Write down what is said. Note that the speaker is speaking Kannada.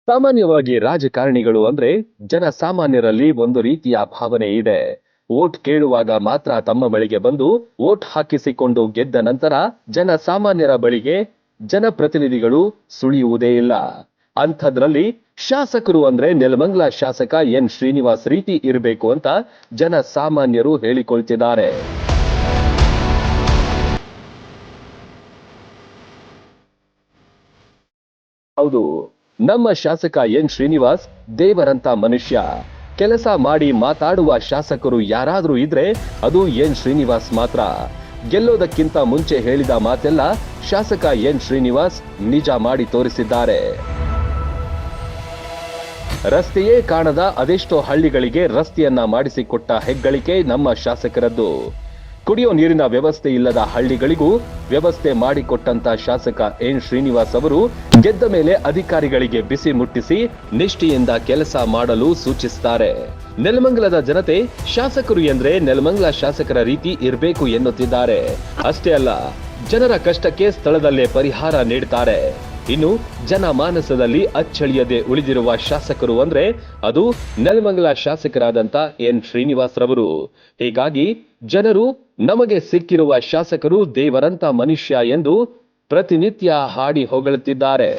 ಸಾಮಾನ್ಯವಾಗಿ ರಾಜಕಾರಣಿಗಳು ಅಂದ್ರೆ ಜನಸಾಮಾನ್ಯರಲ್ಲಿ ಒಂದು ರೀತಿಯ ಭಾವನೆ ಇದೆ. ವೋಟ್ ಕೇಳುವಾಗ ಮಾತ್ರ ತಮ್ಮ ಬಳಿಗೆ ಬಂದು ವೋಟ್ ಹಾಕಿಸಿಕೊಂಡು ಗೆದ್ದ ನಂತರ ಜನಸಾಮಾನ್ಯರ ಬಳಿಗೆ ಜನಪ್ರತಿನಿಧಿಗಳು ಸುಳಿಯುವುದೇ ಇಲ್ಲ. ಅಂಥದ್ರಲ್ಲಿ ಶಾಸಕರು ಅಂದ್ರೆ ನೆಲಮಂಗಲ ಶಾಸಕ ಎನ್ ಶ್ರೀನಿವಾಸ್ ರೀತಿ ಇರಬೇಕು ಅಂತ ಜನಸಾಮಾನ್ಯರು ಹೇಳಿಕೊಳ್ತಿದ್ದಾರೆ. ಹೌದು, ನಮ್ಮ ಶಾಸಕ ಎನ್ ಶ್ರೀನಿವಾಸ್ ದೇವರಂತ ಮನುಷ್ಯ. ಕೆಲಸ ಮಾಡಿ ಮಾತಾಡುವ ಶಾಸಕರು ಯಾರಾದ್ರೂ ಇದ್ರೆ ಅದು ಎನ್ ಶ್ರೀನಿವಾಸ್ ಮಾತ್ರ. ಗೆಲ್ಲೋದಕ್ಕಿಂತ ಮುಂಚೆ ಹೇಳಿದ ಮಾತೆಲ್ಲ ಶಾಸಕ ಎನ್ ಶ್ರೀನಿವಾಸ್ ನಿಜ ಮಾಡಿ ತೋರಿಸಿದ್ದಾರೆ. ರಸ್ತೆಯೇ ಕಾಣದ ಅದೆಷ್ಟೋ ಹಳ್ಳಿಗಳಿಗೆ ರಸ್ತೆಯನ್ನ ಮಾಡಿಸಿಕೊಟ್ಟ ಹೆಗ್ಗಳಿಕೆ ನಮ್ಮ ಶಾಸಕರದ್ದು. ಕುಡಿಯೋ ನೀರಿನ ವ್ಯವಸ್ಥೆ ಇಲ್ಲದ ಹಳ್ಳಿಗಳಿಗೂ ವ್ಯವಸ್ಥೆ ಮಾಡಿಕೊಟ್ಟಂತ ಶಾಸಕ ಎನ್ ಶ್ರೀನಿವಾಸ್ ಅವರು ಗೆದ್ದ ಮೇಲೆ ಅಧಿಕಾರಿಗಳಿಗೆ ಬಿಸಿ ಮುಟ್ಟಿಸಿ ನಿಷ್ಠೆಯಿಂದ ಕೆಲಸ ಮಾಡಲು ಸೂಚಿಸುತ್ತಾರೆ. ನೆಲಮಂಗಲದ ಜನತೆ ಶಾಸಕರು ಎಂದ್ರೆ ನೆಲಮಂಗಲ ಶಾಸಕರ ರೀತಿ ಇರಬೇಕು ಎನ್ನುತ್ತಿದ್ದಾರೆ. ಅಷ್ಟೇ ಅಲ್ಲ, ಜನರ ಕಷ್ಟಕ್ಕೆ ಸ್ಥಳದಲ್ಲೇ ಪರಿಹಾರ ನೀಡುತ್ತಾರೆ. ಇನ್ನು ಜನಮಾನಸದಲ್ಲಿ ಅಚ್ಚಳಿಯದೆ ಉಳಿದಿರುವ ಶಾಸಕರು ಅಂದ್ರೆ ಅದು ನೆಲಮಂಗಲ ಶಾಸಕರಾದಂತ ಎನ್ ಶ್ರೀನಿವಾಸ್ ರವರು. ಹೀಗಾಗಿ ಜನರು ನಮಗೆ ಸಿಕ್ಕಿರುವ ಶಾಸಕರು ದೇವರಂತ ಮನುಷ್ಯ ಎಂದು ಪ್ರತಿನಿತ್ಯ ಹಾಡಿ ಹೊಗಳುತ್ತಿದ್ದಾರೆ.